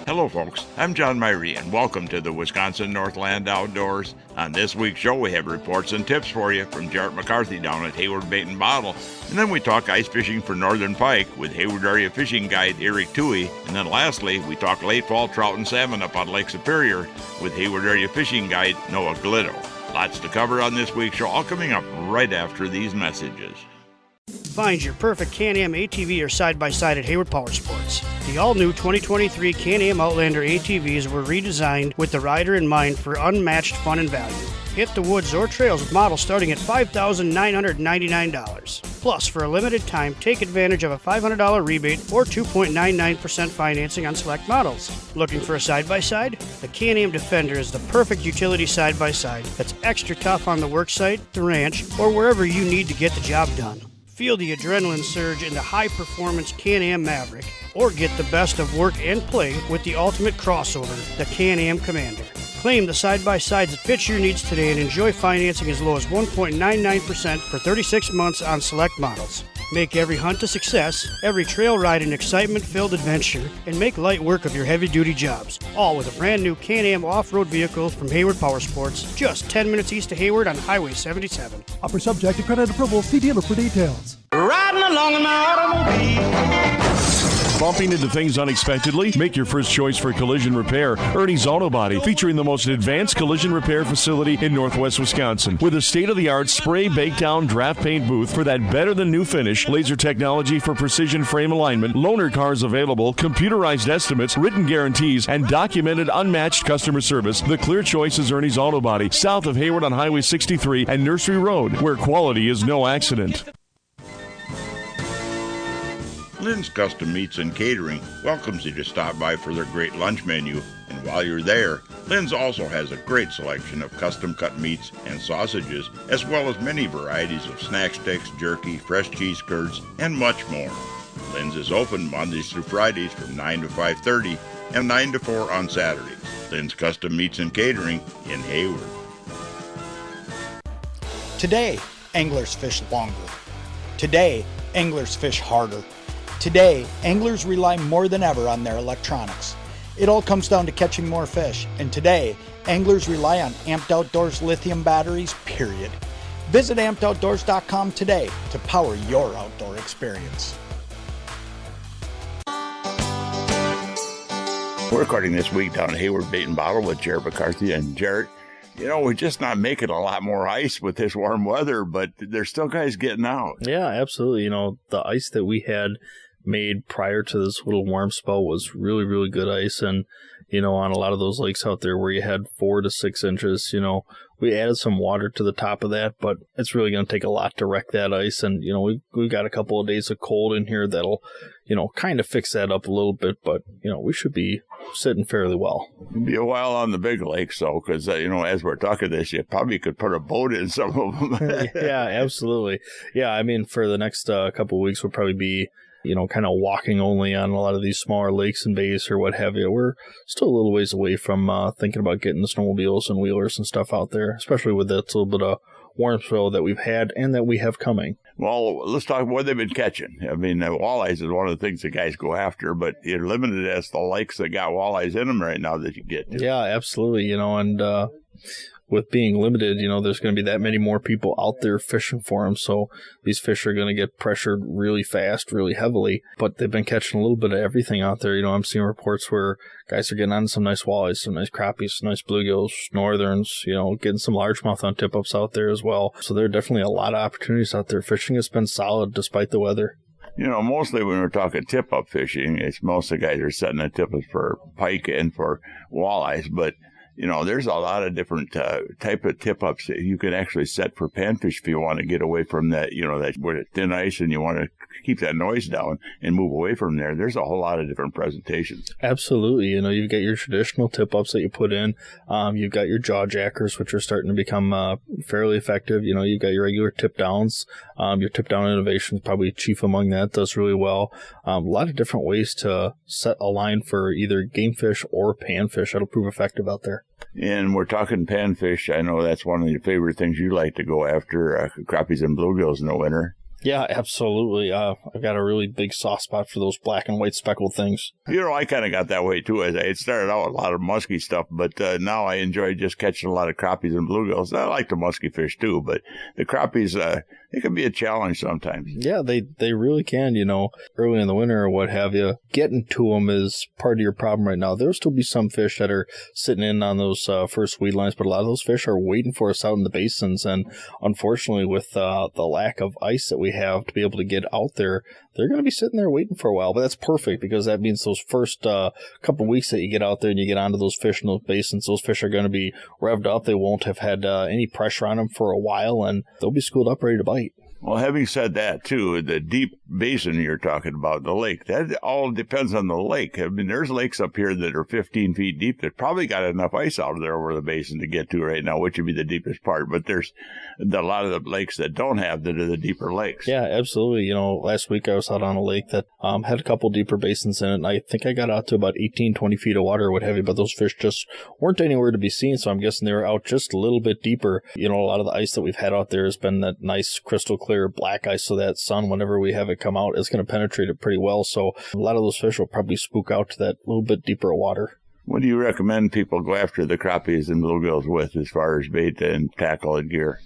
Hello folks, I'm John Myrie and welcome to the Wisconsin Northland Outdoors. On this week's show we have reports and tips for you from Jarrett McCarthy down at Hayward Bait and Bottle. And then we talk ice fishing for northern pike with Hayward Area Fishing Guide Erik Thue. And then lastly, we talk late fall trout and salmon up on Lake Superior with Hayward Area Fishing Guide Noah Glitto. Lots to cover on this week's show, all coming up right after these messages. Find your perfect Can-Am ATV or side-by-side at Hayward Power Sports. The all-new 2023 Can-Am Outlander ATVs were redesigned with the rider in mind for unmatched fun and value. Hit the woods or trails with models starting at $5,999. Plus, for a limited time, take advantage of a $500 rebate or 2.99% financing on select models. Looking for a side-by-side? The Can-Am Defender is the perfect utility side-by-side that's extra tough on the worksite, the ranch, or wherever you need to get the job done. Feel the adrenaline surge in the high-performance Can-Am Maverick, or get the best of work and play with the ultimate crossover, the Can-Am Commander. Claim the side-by-sides that fit your needs today and enjoy financing as low as 1.99% for 36 months on select models. Make every hunt a success, every trail ride an excitement-filled adventure, and make light work of your heavy-duty jobs. All with a brand-new Can-Am off-road vehicle from Hayward Power Sports, just 10 minutes east of Hayward on Highway 77. Offer subject to credit approval. See dealer for details. Riding along in my automobile. Bumping into things unexpectedly? Make your first choice for collision repair. Ernie's Auto Body, featuring the most advanced collision repair facility in northwest Wisconsin. With a state-of-the-art spray, bake down, draft paint booth for that better-than-new finish, laser technology for precision frame alignment, loaner cars available, computerized estimates, written guarantees, and documented unmatched customer service, the clear choice is Ernie's Auto Body, south of Hayward on Highway 63 and Nursery Road, where quality is no accident. Lynn's Custom Meats and Catering welcomes you to stop by for their great lunch menu. And while you're there, Lynn's also has a great selection of custom-cut meats and sausages, as well as many varieties of snack sticks, jerky, fresh cheese curds, and much more. Lynn's is open Mondays through Fridays from 9 to 5:30 and 9 to 4 on Saturdays. Lynn's Custom Meats and Catering in Hayward. Today, anglers fish longer. Today, anglers fish harder. Today, anglers rely more than ever on their electronics. It all comes down to catching more fish, and today, anglers rely on Amped Outdoors lithium batteries, period. Visit ampedoutdoors.com today to power your outdoor experience. We're recording this week down at Hayward Bait and Bottle with Jarrett McCarthy. And Jarrett, you know, we're just not making a lot more ice with this warm weather, but there's still guys getting out. Yeah, absolutely. You know, the ice that we had made prior to this little warm spell was really, really good ice. And, you know, on a lot of those lakes out there where you had 4 to 6 inches, you know, we added some water to the top of that, but it's really going to take a lot to wreck that ice. And, you know, we've got a couple of days of cold in here that'll, you know, kind of fix that up a little bit, but, you know, we should be sitting fairly well. It'll be a while on the big lakes, though, because, you know, as we're talking this, you probably could put a boat in some of them. Yeah, absolutely. Yeah, I mean, for the next couple of weeks, we'll probably be, you know, kind of walking only on a lot of these smaller lakes and bays or what have you. We're still a little ways away from thinking about getting the snowmobiles and wheelers and stuff out there, especially with that little bit of warm spell that we've had and that we have coming. Well, let's talk what they've been catching. I mean, walleyes is one of the things that guys go after, but you're limited as the lakes that got walleyes in them right now that you get to. Yeah, absolutely. You know, and with being limited, you know, there's going to be that many more people out there fishing for them. So these fish are going to get pressured really fast, really heavily. But they've been catching a little bit of everything out there. You know, I'm seeing reports where guys are getting on some nice walleyes, some nice crappies, some nice bluegills, northerns, you know, getting some largemouth on tip-ups out there as well. So there are definitely a lot of opportunities out there. Fishing has been solid despite the weather. You know, mostly when we're talking tip-up fishing, it's most of the guys are setting the tip-ups for pike and for walleyes, but you know, there's a lot of different type of tip-ups that you can actually set for panfish if you want to get away from that, you know, that where it's thin ice and you want to keep that noise down and move away from there. There's a whole lot of different presentations. Absolutely. You know, you've got your traditional tip-ups that you put in. You've got your jaw jackers, which are starting to become fairly effective. You know, you've got your regular tip-downs. Your tip-down innovation is probably chief among that, does really well. A lot of different ways to set a line for either game fish or panfish that'll prove effective out there. And we're talking panfish. I know that's one of your favorite things you like to go after, crappies and bluegills in the winter. Yeah, absolutely. I've got a really big soft spot for those black and white speckled things. I kind of got that way, too. It started out with a lot of musky stuff, but now I enjoy just catching a lot of crappies and bluegills. I like the musky fish, too, but the crappies, it can be a challenge sometimes. Yeah, they really can, early in the winter or what have you. Getting to them is part of your problem right now. There'll still be some fish that are sitting in on those first weed lines, but a lot of those fish are waiting for us out in the basins, and unfortunately with the lack of ice that we have to be able to get out there, they're going to be sitting there waiting for a while. But that's perfect, because that means those first couple of weeks that you get out there and you get onto those fish in those basins, those fish are going to be revved up. They won't have had any pressure on them for a while, and they'll be schooled up ready to bite. Well, having said that, too, the deep basin you're talking about, the lake, that all depends on the lake. I mean, there's lakes up here that are 15 feet deep that probably got enough ice out of there over the basin to get to right now, which would be the deepest part. But there's a lot of the lakes that don't have that are the deeper lakes. Yeah, absolutely. Last week I was out on a lake that had a couple deeper basins in it, and I think I got out to about 18, 20 feet of water or what have you, but those fish just weren't anywhere to be seen, so I'm guessing they were out just a little bit deeper. A lot of the ice that we've had out there has been that nice crystal clear black ice, so that sun, whenever we have it come out, is going to penetrate it pretty well. So a lot of those fish will probably spook out to that little bit deeper water. What do you recommend people go after the crappies and bluegills with as far as bait and tackle and gear?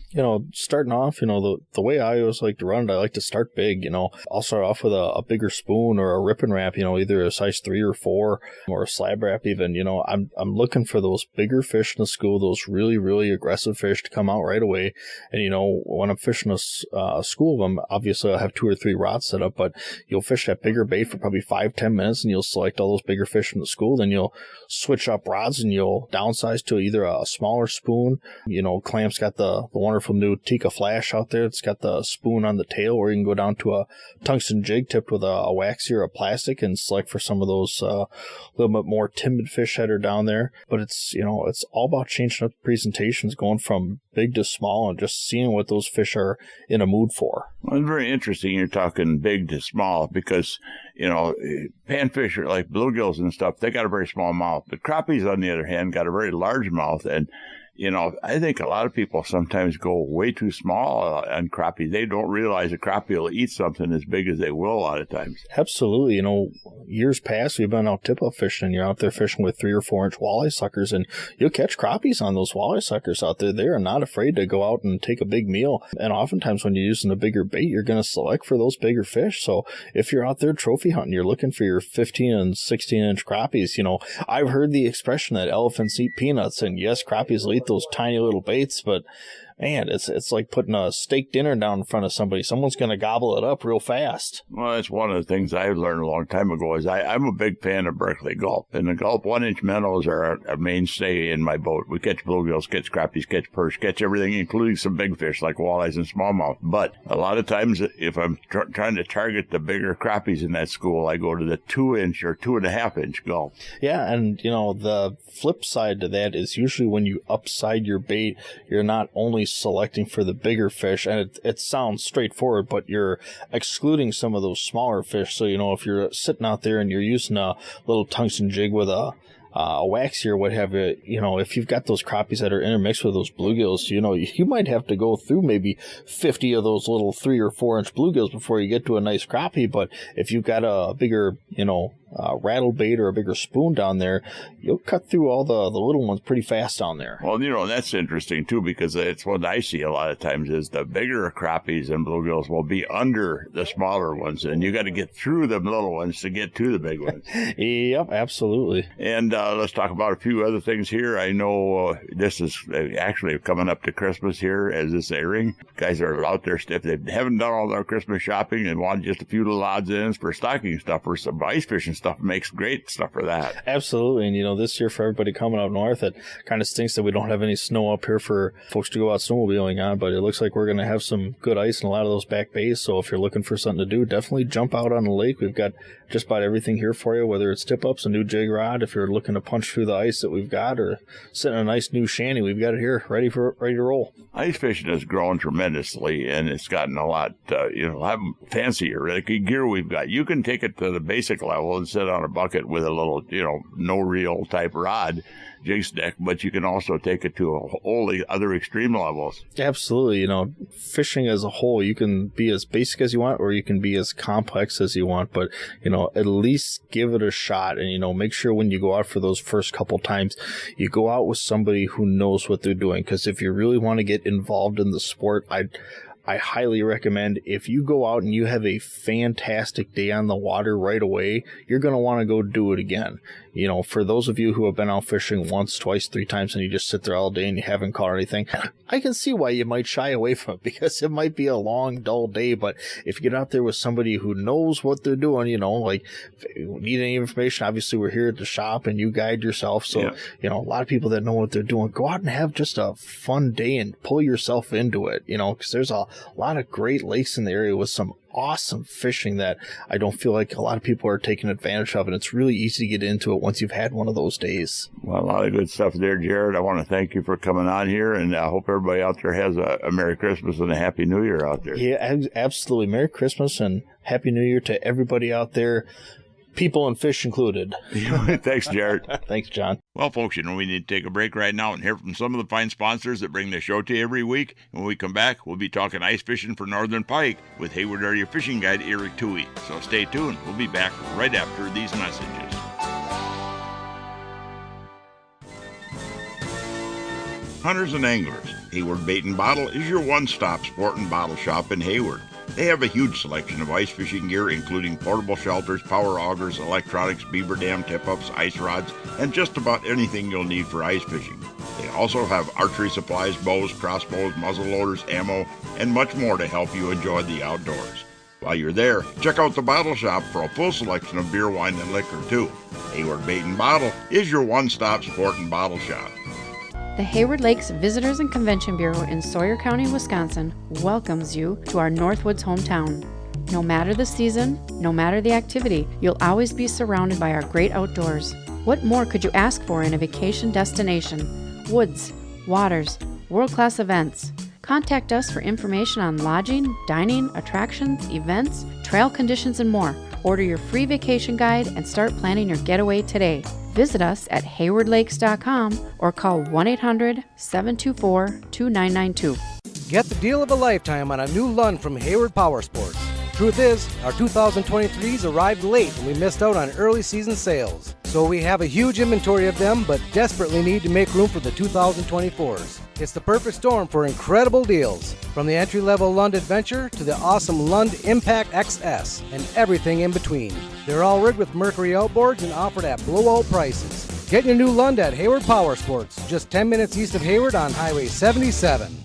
Starting off, the way I always like to run it, I like to start big. I'll start off with a bigger spoon or a rip and wrap, either a size 3 or 4 or a slab wrap even. I'm looking for those bigger fish in the school, those really, really aggressive fish to come out right away. And, when I'm fishing a school of them, obviously I'll have 2 or 3 rods set up, but you'll fish that bigger bait for probably 5-10 minutes and you'll select all those bigger fish from the school. Then you'll switch up rods and you'll downsize to either a smaller spoon. Clamp's got the wonderful new Tika Flash out there. It's got the spoon on the tail, or you can go down to a tungsten jig tipped with a waxy or a plastic and select for some of those little bit more timid fish that are down there. But it's all about changing up presentations, going from big to small and just seeing what those fish are in a mood for. Well, it's very interesting you're talking big to small, because panfish are like bluegills and stuff. They got a very small mouth. The crappies, on the other hand, got a very large mouth. And I think a lot of people sometimes go way too small on crappie. They don't realize a crappie will eat something as big as they will a lot of times. Absolutely. Years past, we've been out tip-up fishing, and you're out there fishing with 3 or 4 inch walleye suckers, and you'll catch crappies on those walleye suckers out there. They are not afraid to go out and take a big meal. And oftentimes when you're using a bigger bait, you're going to select for those bigger fish. So if you're out there trophy hunting, you're looking for your 15 and 16 inch crappies. I've heard the expression that elephants eat peanuts, and yes, crappies will eat those tiny little baits, but man, it's like putting a steak dinner down in front of somebody. Someone's going to gobble it up real fast. Well, that's one of the things I learned a long time ago. Is I'm a big fan of Berkeley Gulp, and the Gulp 1-inch minnows are a mainstay in my boat. We catch bluegills, catch crappies, catch perch, catch everything, including some big fish like walleyes and smallmouth. But a lot of times, if I'm trying to target the bigger crappies in that school, I go to the 2-inch or 2.5-inch Gulp. Yeah, and the flip side to that is usually when you upside your bait, you're not only selecting for the bigger fish, and it sounds straightforward, but you're excluding some of those smaller fish. So if you're sitting out there and you're using a little tungsten jig with a waxy or what have you, if you've got those crappies that are intermixed with those bluegills, you might have to go through maybe 50 of those little 3 or 4 inch bluegills before you get to a nice crappie. But if you've got a bigger, rattle bait or a bigger spoon down there, you'll cut through all the little ones pretty fast down there. Well, that's interesting too, because it's what I see a lot of times is the bigger crappies and bluegills will be under the smaller ones, and you got to get through the little ones to get to the big ones. Yep, absolutely. And let's talk about a few other things here. I know this is actually coming up to Christmas here as this airing. Guys are out there, if they haven't done all their Christmas shopping and want just a few little odds and ends for stocking stuff or some ice fishing stuff, makes great stuff for that. Absolutely. And this year for everybody coming up north, it kind of stinks that we don't have any snow up here for folks to go out snowmobiling on, but it looks like we're going to have some good ice in a lot of those back bays. So if you're looking for something to do, definitely jump out on the lake. We've got just about everything here for you, whether it's tip-ups, a new jig rod, if you're looking to punch through the ice that we've got, or sitting in a nice new shanty, we've got it here ready to roll. Ice fishing has grown tremendously, and it's gotten a lot fancier. Like the gear we've got, you can take it to the basic level and sit on a bucket with a little, no reel type rod, jig stick, but you can also take it to all the other extreme levels. Absolutely. Fishing as a whole, you can be as basic as you want, or you can be as complex as you want, but, at least give it a shot. And, make sure when you go out for those first couple times, you go out with somebody who knows what they're doing. Because if you really want to get involved in the sport, I highly recommend, if you go out and you have a fantastic day on the water right away, you're going to want to go do it again. For those of you who have been out fishing once, twice, 3 times, and you just sit there all day and you haven't caught anything, I can see why you might shy away from it, because it might be a long, dull day. But if you get out there with somebody who knows what they're doing, like, if you need any information, obviously we're here at the shop and you guide yourself. So, a lot of people that know what they're doing, go out and have just a fun day and pull yourself into it, because there's a lot of great lakes in the area with some awesome fishing that I don't feel like a lot of people are taking advantage of, and it's really easy to get into it once you've had one of those days. Well, a lot of good stuff there, Jared. I want to thank you for coming on here, and I hope everybody out there has a Merry Christmas and a Happy New Year out there. Yeah, absolutely. Merry Christmas and Happy New Year to everybody out there, people and fish included. Thanks, Jared. Thanks, John. Well, folks, we need to take a break right now and hear from some of the fine sponsors that bring the show to you every week. When we come back, we'll be talking ice fishing for northern pike with Hayward Area Fishing Guide Erik Thue. So stay tuned. We'll be back right after these messages. Hunters and anglers, Hayward Bait and Bottle is your one-stop sport and bottle shop in Hayward. They have a huge selection of ice fishing gear, including portable shelters, power augers, electronics, beaver dam tip-ups, ice rods, and just about anything you'll need for ice fishing. They also have archery supplies, bows, crossbows, muzzle loaders, ammo, and much more to help you enjoy the outdoors. While you're there, check out the bottle shop for a full selection of beer, wine, and liquor, too. Hayward Bait and Bottle is your one-stop sport and bottle shop. The Hayward Lakes Visitors and Convention Bureau in Sawyer County, Wisconsin welcomes you to our Northwoods hometown. No matter the season, no matter the activity, you'll always be surrounded by our great outdoors. What more could you ask for in a vacation destination? Woods, waters, world-class events. Contact us for information on lodging, dining, attractions, events, trail conditions, and more. Order your free vacation guide and start planning your getaway today. Visit us at haywardlakes.com or call 1-800-724-2992. Get the deal of a lifetime on a new Lund from Hayward Power Sports. Truth is, our 2023s arrived late and we missed out on early season sales. So we have a huge inventory of them, but desperately need to make room for the 2024s. It's the perfect storm for incredible deals, from the entry-level Lund Adventure to the awesome Lund Impact XS and everything in between. They're all rigged with Mercury outboards and offered at blowout prices. Get your new Lund at Hayward Power Sports, just 10 minutes east of Hayward on Highway 77.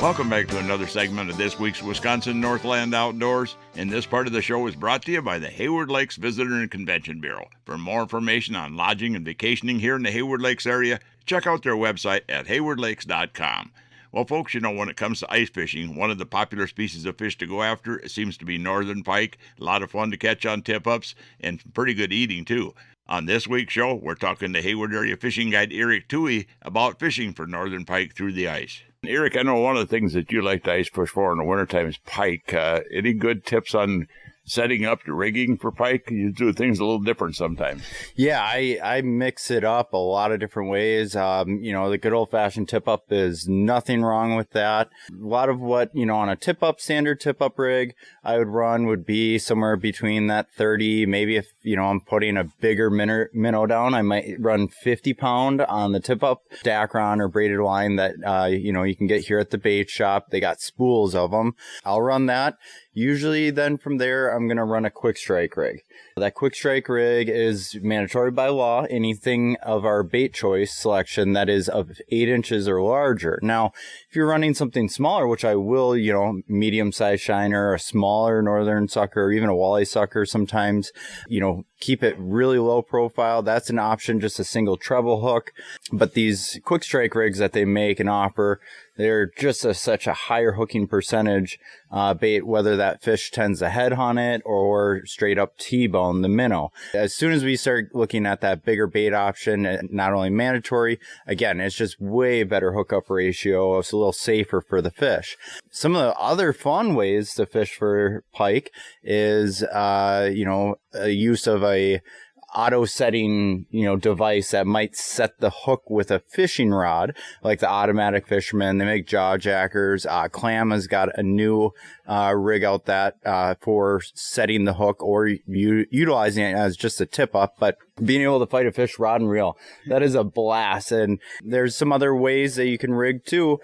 Welcome back to another segment of this week's Wisconsin Northland Outdoors. And this part of the show is brought to you by the Hayward Lakes Visitor and Convention Bureau. For more information on lodging and vacationing here in the Hayward Lakes area, check out their website at haywardlakes.com. Well, folks, when it comes to ice fishing, one of the popular species of fish to go after seems to be northern pike. A lot of fun to catch on tip-ups and pretty good eating, too. On this week's show, we're talking to Hayward Area Fishing Guide Erik Thue about fishing for northern pike through the ice. Erik, I know one of the things that you like to ice fish for in the wintertime is pike. Any good tips on setting up the rigging for pike? You do things a little different sometimes. Yeah, I mix it up a lot of different ways. The good old-fashioned tip-up is nothing wrong with that. A lot of what, on a tip-up, standard tip-up rig I would run would be somewhere between that 30, maybe if, I'm putting a bigger minnow down, I might run 50-pound on the tip-up Dacron or braided line that, you can get here at the bait shop. They got spools of them. I'll run that. Usually then from there, I'm going to run a quick strike rig. That quick strike rig is mandatory by law. Anything of our bait choice selection that is of 8 inches or larger. Now, if you're running something smaller, which I will, medium-sized shiner, a smaller northern sucker, or even a walleye sucker sometimes, keep it really low profile, that's an option, just a single treble hook. But these quick strike rigs that they make and offer, they're just such a higher hooking percentage bait, whether that fish tends to head hunt it or straight up T-bone the minnow. As soon as we start looking at that bigger bait option, not only mandatory, again, it's just way better hookup ratio. It's a little safer for the fish. Some of the other fun ways to fish for pike is, a use of a auto setting, device that might set the hook with a fishing rod, like the Automatic Fisherman. They make jaw jackers. Clam has got a new rig out that for setting the hook or utilizing it as just a tip up, but being able to fight a fish rod and reel, that is a blast. And there's some other ways that you can rig too,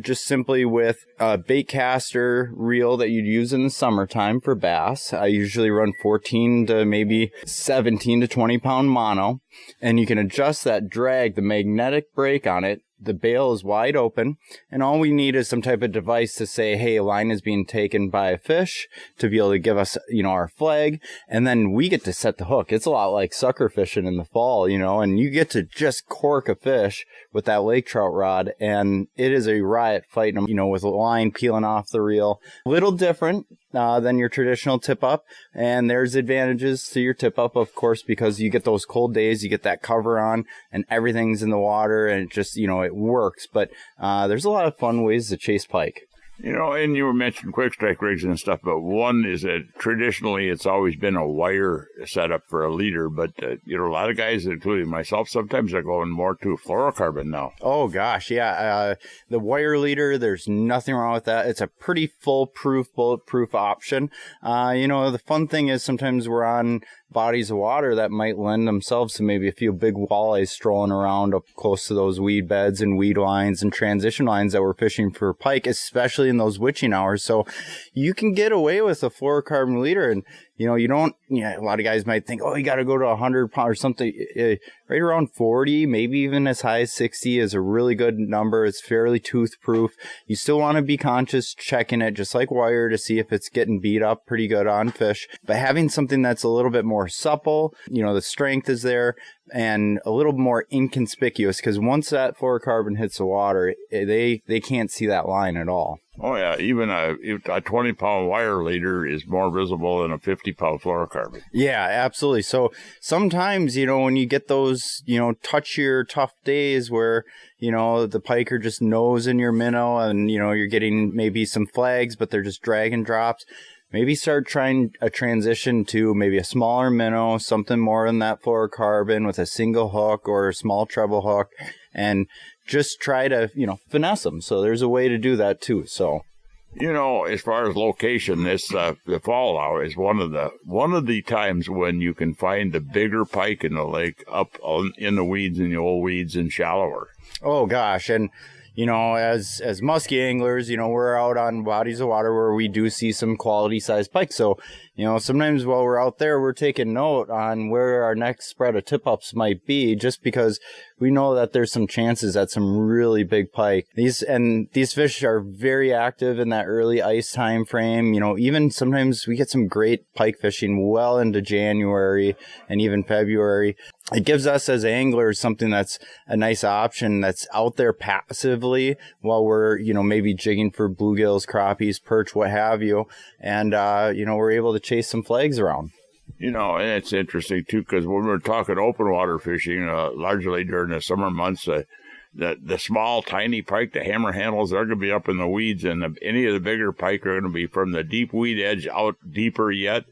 just simply with a bait caster reel that you'd use in the summertime for bass. I usually run 14 to maybe 17 to 20 pound mono, and you can adjust that drag, the magnetic brake on it. The bail is wide open, and all we need is some type of device to say, hey, a line is being taken by a fish, to be able to give us, our flag, and then we get to set the hook. It's a lot like sucker fishing in the fall, and you get to just cork a fish with that lake trout rod, and it is a riot fighting them, with a line peeling off the reel. A little different than your traditional tip-up, and there's advantages to your tip-up, of course, because you get those cold days, you get that cover on, and everything's in the water, and it just, it works. But there's a lot of fun ways to chase pike. And you were mentioning quick strike rigs and stuff, but one is that traditionally it's always been a wire setup for a leader, but, a lot of guys, including myself, sometimes are going more to fluorocarbon now. Oh, gosh, yeah. The wire leader, there's nothing wrong with that. It's a pretty foolproof, bulletproof option. The fun thing is sometimes we're on bodies of water that might lend themselves to maybe a few big walleyes strolling around up close to those weed beds and weed lines and transition lines that we're fishing for pike, especially in those witching hours. So you can get away with a fluorocarbon leader, and you don't, a lot of guys might think, oh, you got to go to 100 pounds or something. Right around 40, maybe even as high as 60 is a really good number. It's fairly tooth-proof. You still want to be conscious checking it, just like wire, to see if it's getting beat up pretty good on fish. But having something that's a little bit more supple, the strength is there, and a little more inconspicuous, because once that fluorocarbon hits the water, they can't see that line at all. Oh, yeah. Even a 20-pound wire leader is more visible than a 50-pound fluorocarbon. Yeah, absolutely. So sometimes, when you get those, touchier, tough days where, the pike are just nosing your minnow and, you're getting maybe some flags, but they're just drag and drops, maybe start trying a transition to maybe a smaller minnow, something more than that fluorocarbon with a single hook or a small treble hook, and just try to, finesse them. So there's a way to do that too. So, as far as location, the fall hour is one of the times when you can find the bigger pike in the lake up in the weeds, in the old weeds, and shallower. Oh gosh, and as muskie anglers, we're out on bodies of water where we do see some quality sized pike. So, sometimes while we're out there, we're taking note on where our next spread of tip-ups might be, just because we know that there's some chances at some really big pike. These fish are very active in that early ice time frame. Even sometimes we get some great pike fishing well into January and even February. It gives us as anglers something that's a nice option that's out there passively while we're, maybe jigging for bluegills, crappies, perch, what have you. And, we're able to chase some flags around. And it's interesting, too, because when we're talking open water fishing, largely during the summer months, the small, tiny pike, the hammer handles, they're going to be up in the weeds, and any of the bigger pike are going to be from the deep weed edge out deeper yet.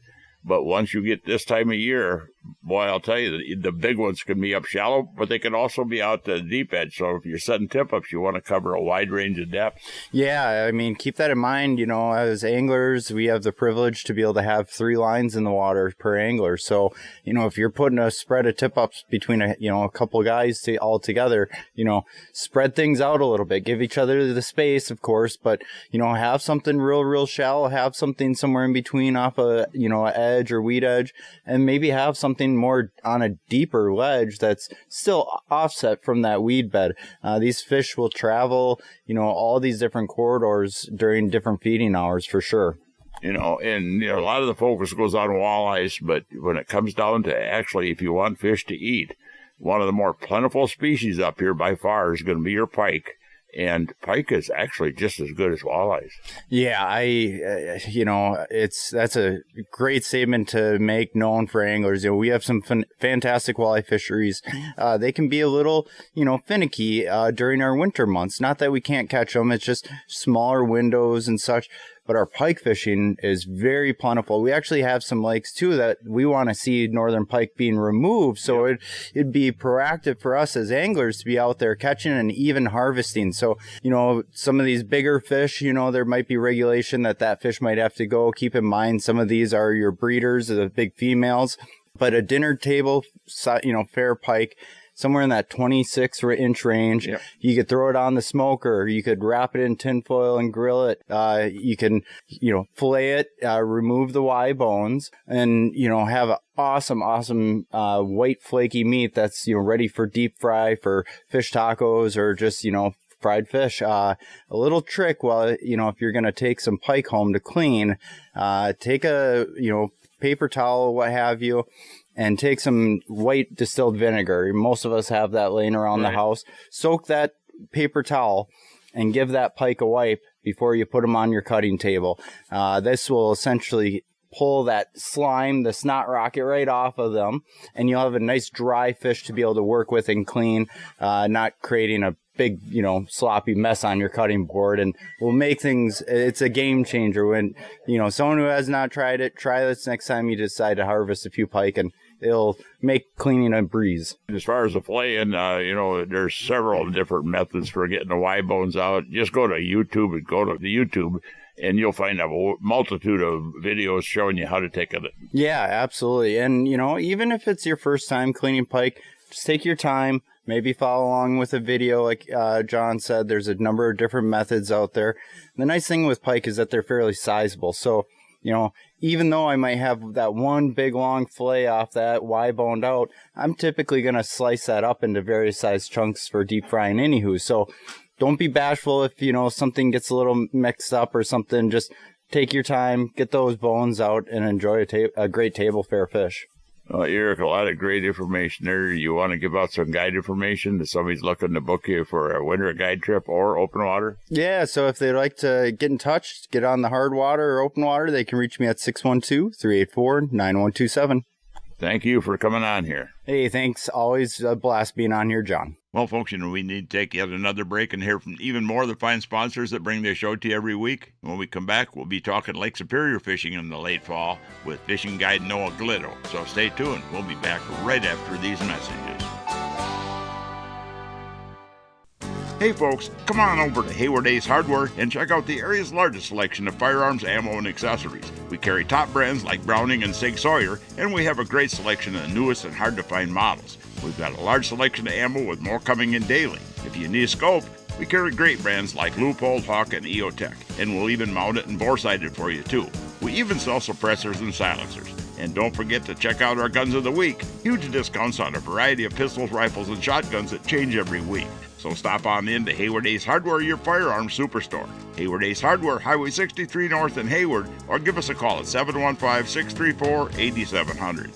But once you get this time of year, boy, I'll tell you, the big ones can be up shallow, but they can also be out the deep edge. So if you're setting tip-ups, you want to cover a wide range of depth. Yeah, keep that in mind. As anglers, we have the privilege to be able to have 3 lines in the water per angler. So, if you're putting a spread of tip-ups between a couple guys all together, spread things out a little bit. Give each other the space, of course, but, have something real shallow. Have something somewhere in between off a, edge or weed edge, and maybe have something more on a deeper ledge that's still offset from that weed bed. These fish will travel, all these different corridors during different feeding hours for sure. And a lot of the focus goes on walleyes, but when it comes down to actually if you want fish to eat, one of the more plentiful species up here by far is going to be your pike. And pike is actually just as good as walleyes. Yeah, that's a great statement to make known for anglers. We have some fantastic walleye fisheries. They can be a little, finicky during our winter months. Not that we can't catch them. It's just smaller windows and such. But our pike fishing is very plentiful. We actually have some lakes, too, that we want to see northern pike being removed. So it'd be proactive for us as anglers to be out there catching and even harvesting. So, some of these bigger fish, there might be regulation that fish might have to go. Keep in mind, some of these are your breeders, the big females. But a dinner table, fair pike, somewhere in that 26-inch range. Yep. You could throw it on the smoker. You could wrap it in tinfoil and grill it. You can, fillet it, remove the Y bones, and, have an awesome white flaky meat that's, ready for deep fry, for fish tacos, or just, fried fish. A little trick, if you're going to take some pike home to clean, take a, paper towel, what have you, and take some white distilled vinegar. Most of us have that laying around the house. Soak that paper towel and give that pike a wipe before you put them on your cutting table. This will essentially pull that slime, the snot rocket, right off of them, and you'll have a nice dry fish to be able to work with and clean, not creating a big, sloppy mess on your cutting board, and will make things, it's a game changer when, someone who has not tried it, try this next time you decide to harvest a few pike, and it'll make cleaning a breeze. As far as the filleting, there's several different methods for getting the Y bones out. Just go to YouTube and you'll find a multitude of videos showing you how to take it. Yeah, absolutely. And, even if it's your first time cleaning pike, just take your time. Maybe follow along with a video. Like John said, there's a number of different methods out there. The nice thing with pike is that they're fairly sizable. So, even though I might have that one big long fillet off that Y-boned out, I'm typically going to slice that up into various size chunks for deep frying anywho. So don't be bashful if, something gets a little mixed up or something. Just take your time, get those bones out, and enjoy a great table fare fish. Erik, a lot of great information there. You want to give out some guide information if somebody's looking to book you for a winter guide trip or open water? Yeah, so if they'd like to get in touch, get on the hard water or open water, they can reach me at 612-384-9127. Thank you for coming on here. Hey, thanks. Always a blast being on here, John. Well, folks, we need to take yet another break and hear from even more of the fine sponsors that bring their show to you every week. When we come back, we'll be talking Lake Superior fishing in the late fall with fishing guide Noah Glitto. So stay tuned. We'll be back right after these messages. Hey folks, come on over to Hayward Ace Hardware and check out the area's largest selection of firearms, ammo, and accessories. We carry top brands like Browning and Sig Sauer, and we have a great selection of the newest and hard-to-find models. We've got a large selection of ammo with more coming in daily. If you need a scope, we carry great brands like Leupold, Hawk, and EOTech, and we'll even mount it and bore-sight it for you too. We even sell suppressors and silencers. And don't forget to check out our Guns of the Week. Huge discounts on a variety of pistols, rifles, and shotguns that change every week. So stop on in to Hayward Ace Hardware, your firearms superstore. Hayward Ace Hardware, Highway 63 North in Hayward, or give us a call at 715-634-8700.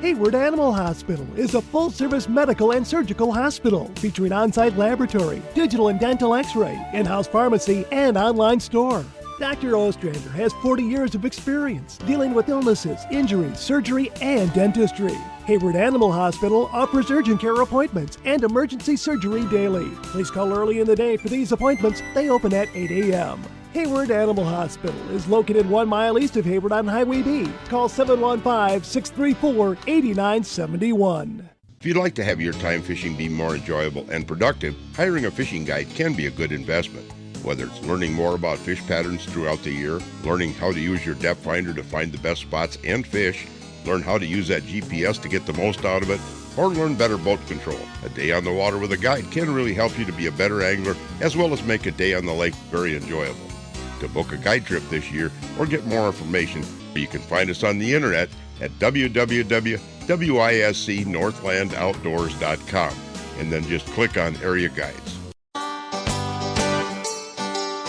Hayward Animal Hospital is a full-service medical and surgical hospital featuring on-site laboratory, digital and dental x-ray, in-house pharmacy, and online store. Dr. Ostrander has 40 years of experience dealing with illnesses, injuries, surgery, and dentistry. Hayward Animal Hospital offers urgent care appointments and emergency surgery daily. Please call early in the day for these appointments. They open at 8 a.m. Hayward Animal Hospital is located 1 mile east of Hayward on Highway B. Call 715-634-8971. If you'd like to have your time fishing be more enjoyable and productive, hiring a fishing guide can be a good investment. Whether it's learning more about fish patterns throughout the year, learning how to use your depth finder to find the best spots and fish, learn how to use that GPS to get the most out of it, or learn better boat control. A day on the water with a guide can really help you to be a better angler, as well as make a day on the lake very enjoyable. To book a guide trip this year or get more information, you can find us on the internet at www.wiscnorthlandoutdoors.com, and then just click on Area Guides.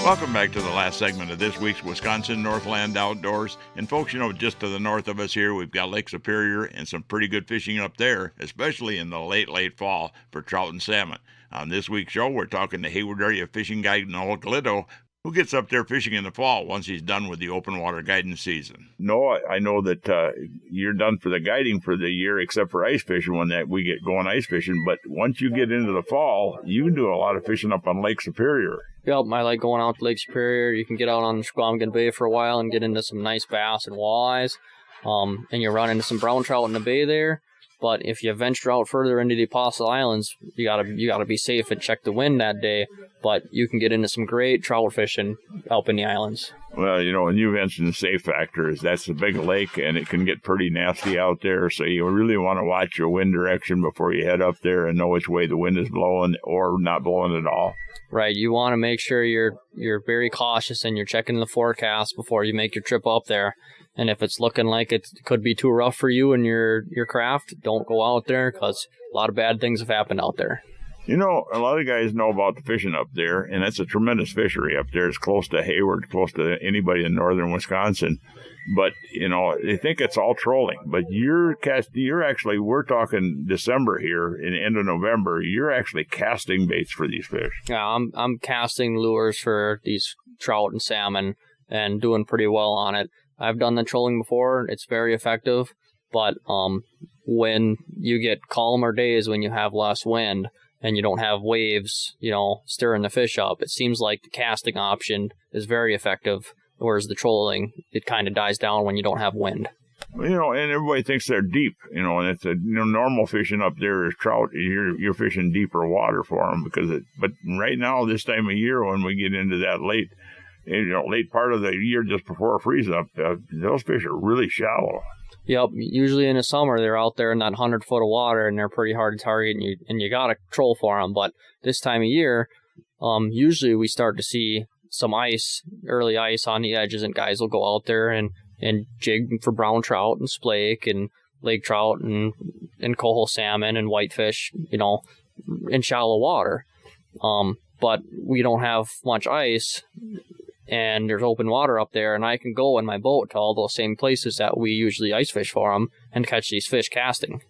Welcome back to the last segment of this week's Wisconsin Northland Outdoors. And folks, just to the north of us here, we've got Lake Superior and some pretty good fishing up there, especially in the late fall for trout and salmon. On this week's show, we're talking to Hayward area fishing guide Noah Glitto, who gets up there fishing in the fall once he's done with the open water guidance season. Noah, I know that you're done for the guiding for the year, except for ice fishing when we get going ice fishing. But once you get into the fall, you can do a lot of fishing up on Lake Superior. Yep, I like going out to Lake Superior. You can get out on Squamigan Bay for a while and get into some nice bass and walleyes. And you run into some brown trout in the bay there. But if you venture out further into the Apostle Islands, you gotta be safe and check the wind that day. But you can get into some great trout fishing up in the islands. Well, and you mentioned the safe factor is that's a big lake and it can get pretty nasty out there. So you really want to watch your wind direction before you head up there and know which way the wind is blowing or not blowing at all. Right. You want to make sure you're very cautious and you're checking the forecast before you make your trip up there. And if it's looking like it could be too rough for you and your craft, don't go out there because a lot of bad things have happened out there. A lot of guys know about the fishing up there, and that's a tremendous fishery up there. It's close to Hayward, close to anybody in northern Wisconsin. But, they think it's all trolling. But we're talking December here, in the end of November, you're actually casting baits for these fish. Yeah, I'm casting lures for these trout and salmon and doing pretty well on it. I've done the trolling before. It's very effective. But when you get calmer days, when you have less wind, and you don't have waves, stirring the fish up, it seems like the casting option is very effective, whereas the trolling, it kind of dies down when you don't have wind. And everybody thinks they're deep, and it's normal fishing up there is trout. You're fishing deeper water for them but right now, this time of year, when we get into that late part of the year just before freeze up, those fish are really shallow. Yep, usually in the summer, they're out there in that 100 foot of water, and they're pretty hard to target, and you got to troll for them. But this time of year, usually we start to see some early ice on the edges, and guys will go out there and jig for brown trout and splake and lake trout and coho salmon and whitefish, in shallow water. But we don't have much ice, and there's open water up there, and I can go in my boat to all those same places that we usually ice fish for them and catch these fish casting.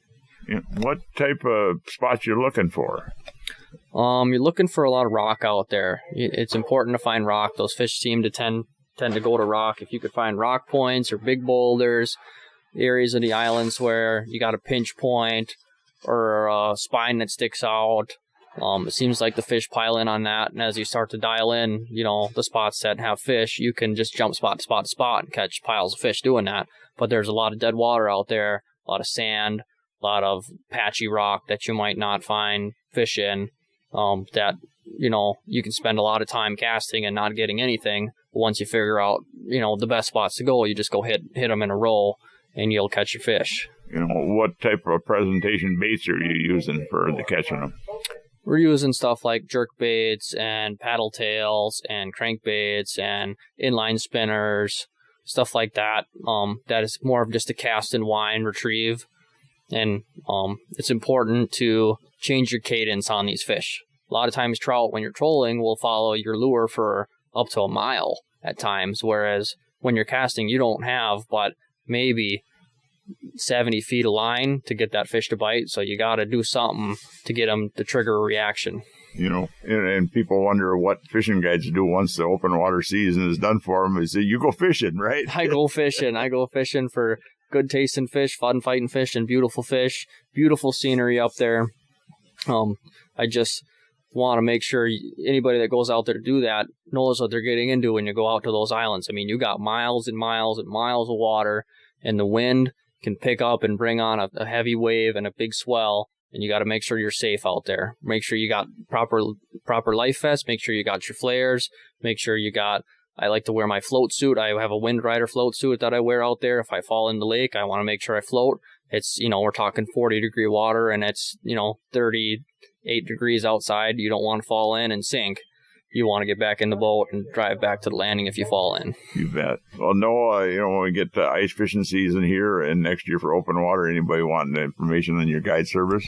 Yeah. What type of spots you're looking for? You're looking for a lot of rock out there. It's important to find rock. Those fish seem to tend to go to rock. If you could find rock points or big boulders, areas of the islands where you got a pinch point or a spine that sticks out, it seems like the fish pile in on that, and as you start to dial in, the spots that have fish, you can just jump spot to spot to spot and catch piles of fish doing that. But there's a lot of dead water out there, a lot of sand, a lot of patchy rock that you might not find fish in, that, you can spend a lot of time casting and not getting anything. But once you figure out, the best spots to go, you just go hit them in a row and you'll catch your fish. What type of presentation baits are you using for the catching them? We're using stuff like jerk baits and paddle tails and crankbaits and inline spinners, stuff like that. That is more of just a cast and wind retrieve. And it's important to change your cadence on these fish. A lot of times trout, when you're trolling, will follow your lure for up to a mile at times, whereas when you're casting, you don't have but maybe 70 feet of line to get that fish to bite, so you got to do something to get them to trigger a reaction. And people wonder what fishing guides do once the open water season is done for them. Is that you go fishing, right? I go fishing for good tasting fish, fun fighting fish, and beautiful fish. Beautiful scenery up there. I just want to make sure anybody that goes out there to do that knows what they're getting into when you go out to those islands. I mean, you got miles and miles and miles of water, and the wind can pick up and bring on a heavy wave and a big swell, and you got to make sure you're safe out there. Make sure you got proper life vests. Make sure you got your flares. Make sure you got, I like to wear my float suit. I have a Wind Rider float suit that I wear out there. If I fall in the lake, I want to make sure I float. It's, we're talking 40-degree water, and it's, 38 degrees outside. You don't want to fall in and sink. You want to get back in the boat and drive back to the landing if you fall in. You bet. Well, Noah, when we get to ice fishing season here and next year for open water, anybody wanting information on your guide service?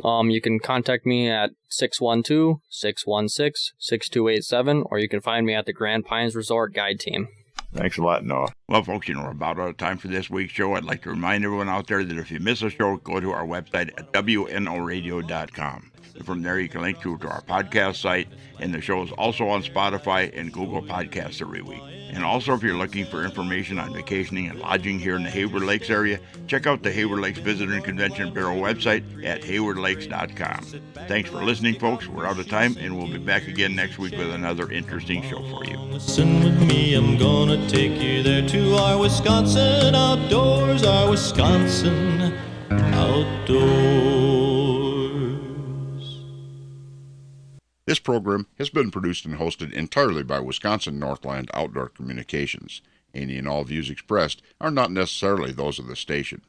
You can contact me at 612-616-6287, or you can find me at the Grand Pines Resort Guide Team. Thanks a lot, Noah. Well, folks, we're about out of time for this week's show. I'd like to remind everyone out there that if you miss a show, go to our website at wnoradio.com. From there, you can link to our podcast site, and the show is also on Spotify and Google Podcasts every week. And also, if you're looking for information on vacationing and lodging here in the Hayward Lakes area, check out the Hayward Lakes Visitor and Convention Bureau website at haywardlakes.com. Thanks for listening, folks. We're out of time, and we'll be back again next week with another interesting show for you. Listen with me, I'm gonna take you there to our Wisconsin outdoors, our Wisconsin outdoors. This program has been produced and hosted entirely by Wisconsin Northland Outdoor Communications. Any and all views expressed are not necessarily those of the station.